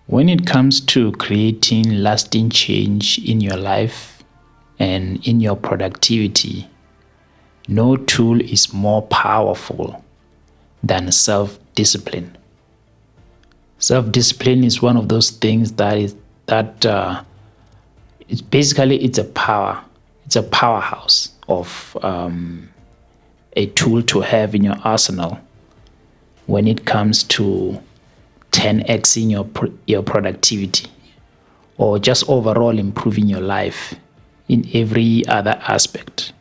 When it comes to creating lasting change in your life and in your productivity, no tool is more powerful than self-discipline. Self-discipline is one of those things it's a power. It's a powerhouse of a tool to have in your arsenal when it comes to 10xing your productivity or just overall improving your life in every other aspect.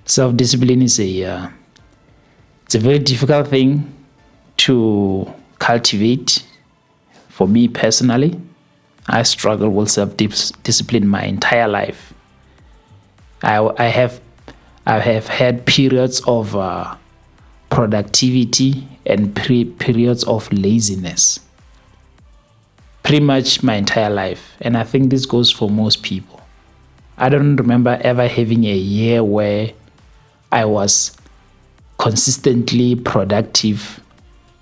Self-discipline is it's a very difficult thing to cultivate. For me personally, I struggle with self-discipline my entire life. I have had periods of productivity and periods of laziness pretty much my entire life, and I think this goes for most people. I don't remember ever having a year where I was consistently productive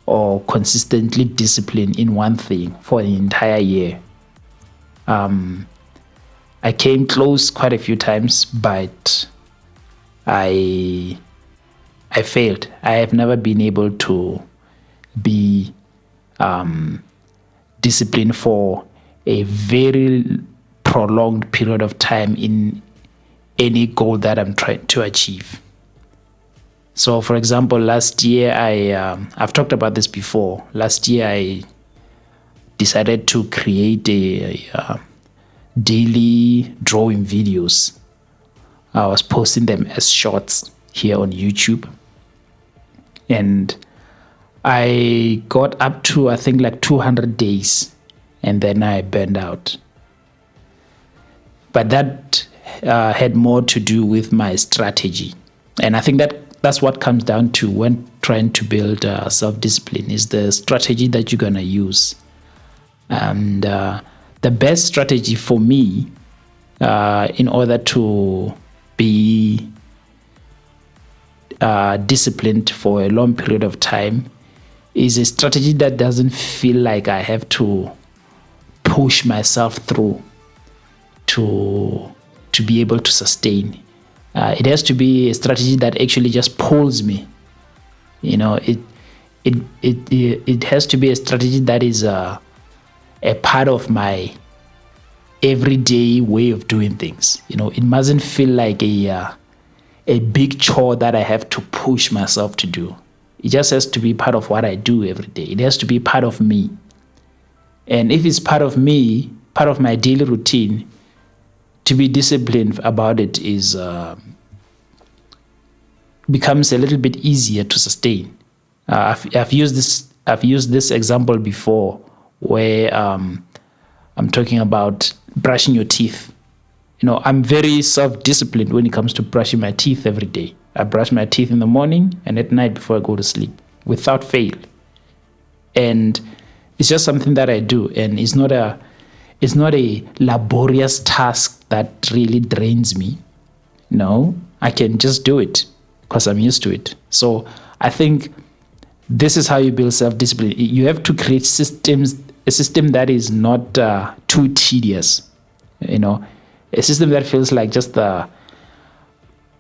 or consistently disciplined in one thing for an entire year. I came close quite a few times, but I failed. I have never been able to be disciplined for a very prolonged period of time in any goal that I'm trying to achieve. So, for example, last year I've talked about this before. Last year I decided to create a daily drawing videos. I was posting them as shorts here on YouTube, and I got up to, I think, like 200 days, and then I burned out. But that had more to do with my strategy, and I think that's what comes down to when trying to build self-discipline is the strategy that you're going to use. And the best strategy for me in order to be disciplined for a long period of time is a strategy that doesn't feel like I have to push myself through to be able to sustain. It has to be a strategy that actually just pulls me. It has to be a strategy that is a part of my everyday way of doing things. It mustn't feel like a big chore that I have to push myself to do. It just has to be part of what I do every day. It has to be part of me. And if it's part of me, part of my daily routine, to be disciplined about it is becomes a little bit easier to sustain. I've used this example before, where I'm talking about brushing your teeth. I'm very self-disciplined when it comes to brushing my teeth every day. I brush my teeth in the morning and at night before I go to sleep, without fail. And it's just something that I do, and it's not a laborious task that really drains me. No, I can just do it because I'm used to it. So I think this is how you build self-discipline. You have to create a system that is not too tedious. A system that feels like just a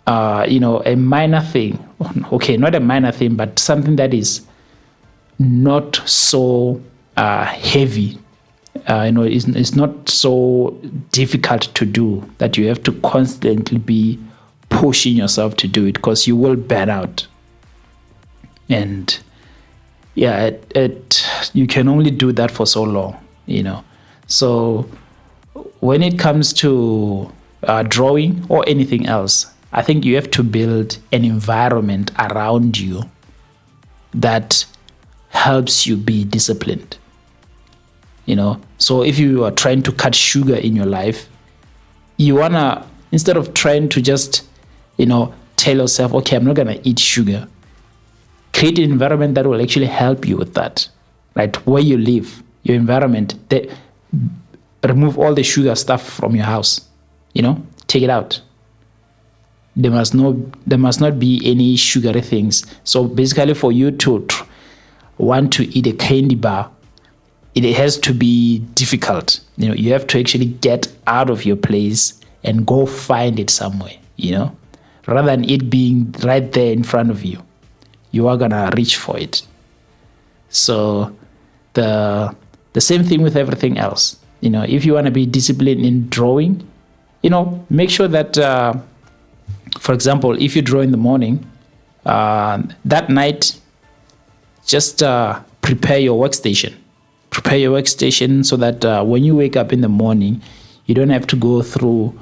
minor thing. Okay, not a minor thing, but something that is not so heavy. It's not so difficult to do that you have to constantly be pushing yourself to do it, because you will burn out. And yeah, you can only do that for so long. So when it comes to drawing or anything else, I think you have to build an environment around you that helps you be disciplined. So if you are trying to cut sugar in your life, you wanna, instead of trying to just tell yourself, okay, I'm not gonna eat sugar, create an environment that will actually help you with that. Right, where you live, your environment, remove all the sugar stuff from your house. Take it out. There must not be any sugary things. So basically, for you to want to eat a candy bar, it has to be difficult. You have to actually get out of your place and go find it somewhere, rather than it being right there in front of you. You are gonna reach for it. So the same thing with everything else. If you want to be disciplined in drawing, make sure that, for example, if you draw in the morning, that night, just prepare your workstation. Prepare your workstation so that when you wake up in the morning, you don't have to go through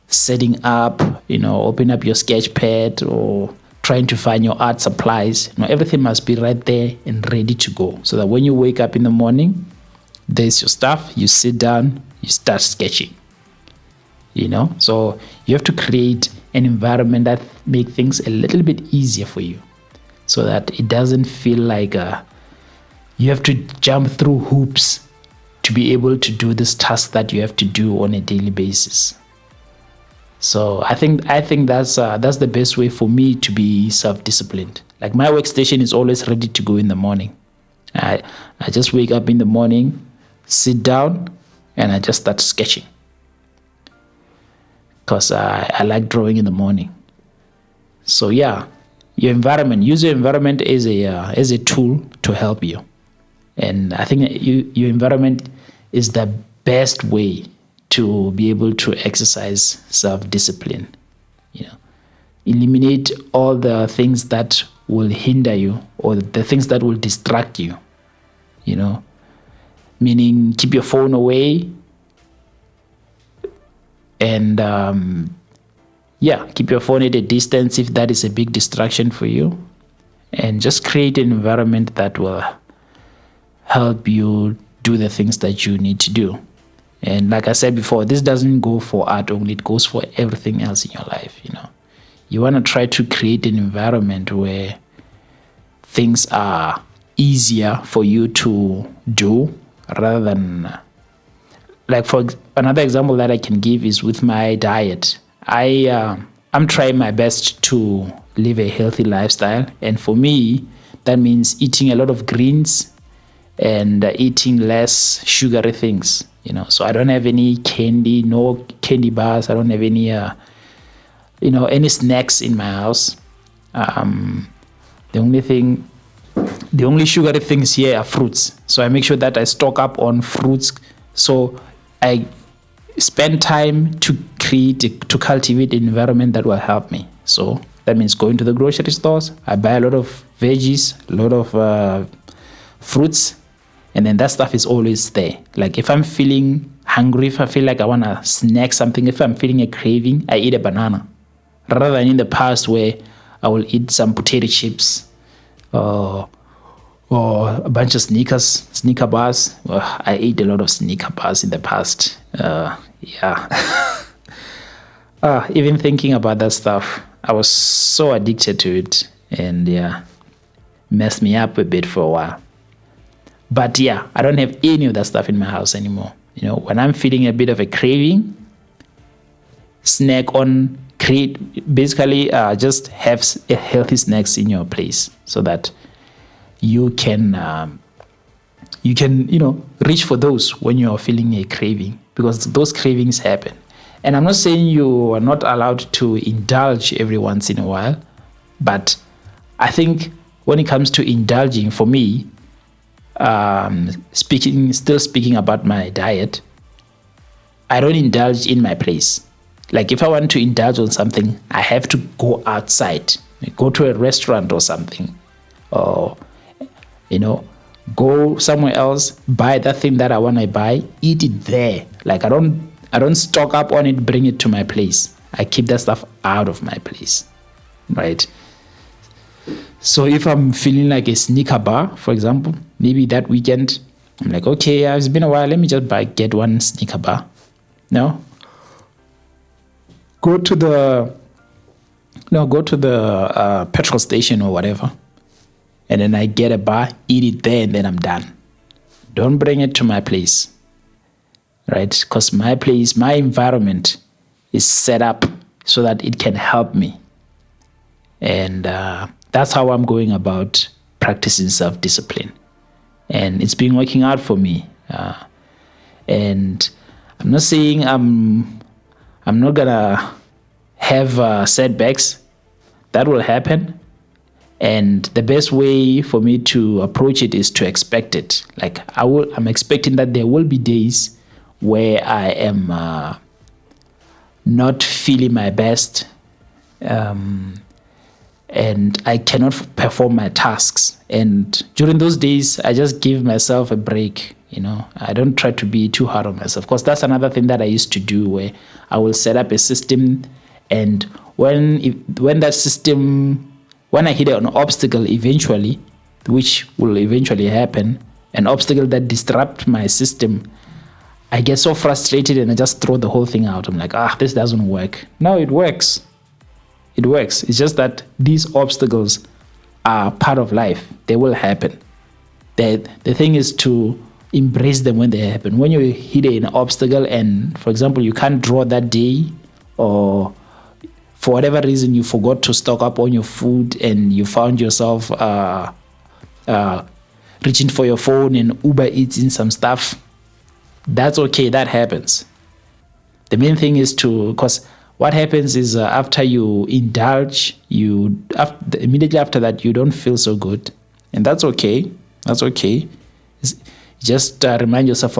setting up, open up your sketch pad or trying to find your art supplies. Everything must be right there and ready to go, so that when you wake up in the morning, there's your stuff, you sit down, you start sketching. So you have to create an environment that makes things a little bit easier for you, so that it doesn't feel like you have to jump through hoops to be able to do this task that you have to do on a daily basis. So I think that's the best way for me to be self-disciplined. Like, my workstation is always ready to go in the morning. I just wake up in the morning, sit down, and I just start sketching, because I like drawing in the morning. So yeah, your environment, use your environment as a tool to help you. And I think your environment is the best way to be able to exercise self-discipline. Eliminate all the things that will hinder you, or the things that will distract you. Meaning, keep your phone away, and keep your phone at a distance if that is a big distraction for you, and just create an environment that will help you do the things that you need to do. And like I said before, this doesn't go for art only, it goes for everything else in your life. You want to try to create an environment where things are easier for you to do, rather than, like, for another example that I can give is with my diet. I'm trying my best to live a healthy lifestyle, and for me that means eating a lot of greens and eating less sugary things. So I don't have any candy, no candy bars. I don't have any any snacks in my house. The only sugary things here are fruits. So I make sure that I stock up on fruits. So I spend time to cultivate an environment that will help me. So that means going to the grocery stores. I buy a lot of veggies, a lot of fruits, and then that stuff is always there. Like, if I'm feeling hungry, if I feel like I want to snack something, if I'm feeling a craving, I eat a banana, rather than in the past where I will eat some potato chips or a bunch of sneaker bars. I ate a lot of sneaker bars in the past. Even thinking about that stuff, I was so addicted to it, and messed me up a bit for a while. But I don't have any of that stuff in my house anymore. When I'm feeling a bit of a craving, snack on, basically just have healthy snacks in your place, so that you can reach for those when you are feeling a craving, because those cravings happen. And I'm not saying you are not allowed to indulge every once in a while, but I think when it comes to indulging, for me, speaking about my diet, I don't indulge in my place. Like, if I want to indulge on something, I have to go outside, go to a restaurant or something, or go somewhere else, buy that thing that I want to buy, eat it there. Like, I don't stock up on it, bring it to my place. I keep that stuff out of my place, right? So if I'm feeling like a sneaker bar, for example, maybe that weekend, I'm like, okay, it's been a while, let me just get one sneaker bar. No, go to the petrol station or whatever, and then I get a bar, eat it there, and then I'm done. Don't bring it to my place, right? Because my environment is set up so that it can help me. And that's how I'm going about practicing self-discipline. And it's been working out for me. And I'm not saying I'm not gonna have setbacks. That will happen. And the best way for me to approach it is to expect it. Like I'm expecting that there will be days where I am not feeling my best, and I cannot perform my tasks. And during those days, I just give myself a break. I don't try to be too hard on myself. Of course, that's another thing that I used to do, where I will set up a system, and when that system, when I hit an obstacle eventually, which will eventually happen, an obstacle that disrupts my system, I get so frustrated and I just throw the whole thing out. I'm like, this doesn't work. No, it works. It works. It's just that these obstacles are part of life. They will happen. The thing is to embrace them when they happen. When you hit an obstacle and, for example, you can't draw that day, or for whatever reason you forgot to stock up on your food and you found yourself reaching for your phone and Uber eating some stuff, that's okay. That happens. The main thing is because what happens is after you indulge, immediately after that, you don't feel so good. And that's okay. That's okay. Just remind yourself,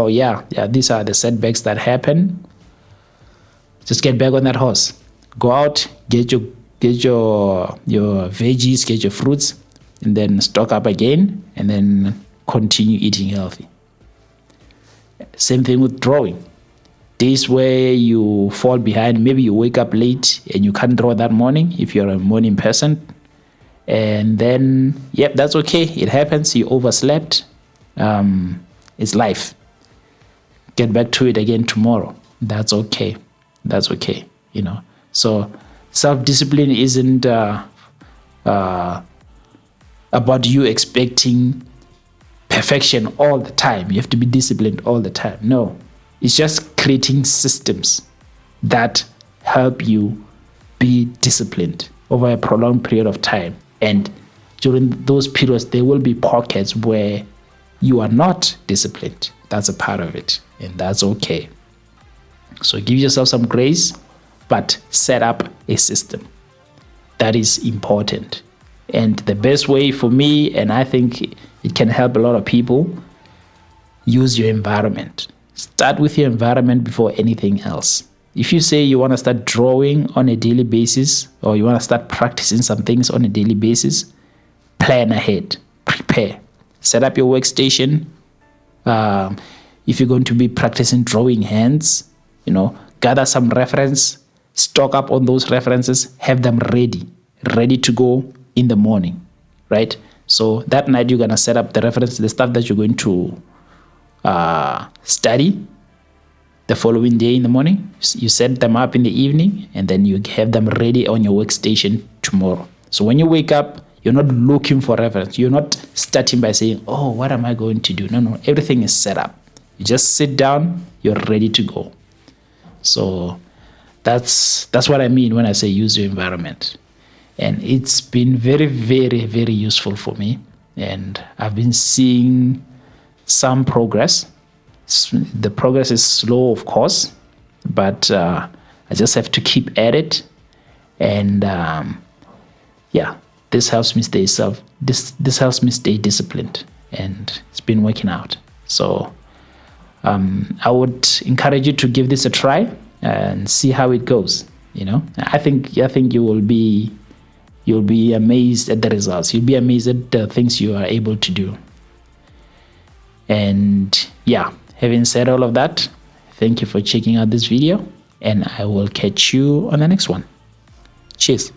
these are the setbacks that happen. Just get back on that horse. Go out, get your veggies, get your fruits, and then stock up again, and then continue eating healthy. Same thing with drawing. Days where you fall behind, maybe you wake up late and you can't draw that morning if you're a morning person. And then, that's okay. It happens. You overslept. It's life. Get back to it again tomorrow. That's okay. That's okay. So self-discipline isn't about you expecting perfection all the time. You have to be disciplined all the time. No, it's just creating systems that help you be disciplined over a prolonged period of time. And during those periods, there will be pockets where you are not disciplined. That's a part of it, and that's okay. So give yourself some grace, but set up a system. That is important. And the best way for me, and I think it can help a lot of people, use your environment. Start with your environment before anything else. If you say you want to start drawing on a daily basis, or you want to start practicing some things on a daily basis, plan ahead, prepare. Set up your workstation. If you're going to be practicing drawing hands, gather some reference, stock up on those references, have them ready to go in the morning, right? So that night you're going to set up the reference, the stuff that you're going to study the following day in the morning. You set them up in the evening, and then you have them ready on your workstation tomorrow. So when you wake up, you're not looking for reference. You're not starting by saying, what am I going to do? No, everything is set up. You just sit down, you're ready to go. So that's what I mean when I say use your environment. And it's been very, very, very useful for me. And I've been seeing some progress. The progress is slow, of course, but I just have to keep at it. And this helps me stay this helps me stay disciplined, and it's been working out. So I would encourage you to give this a try and see how it goes. I think you'll be amazed at the results. You'll be amazed at the things you are able to do. And having said all of that, thank you for checking out this video, and I will catch you on the next one. Cheers.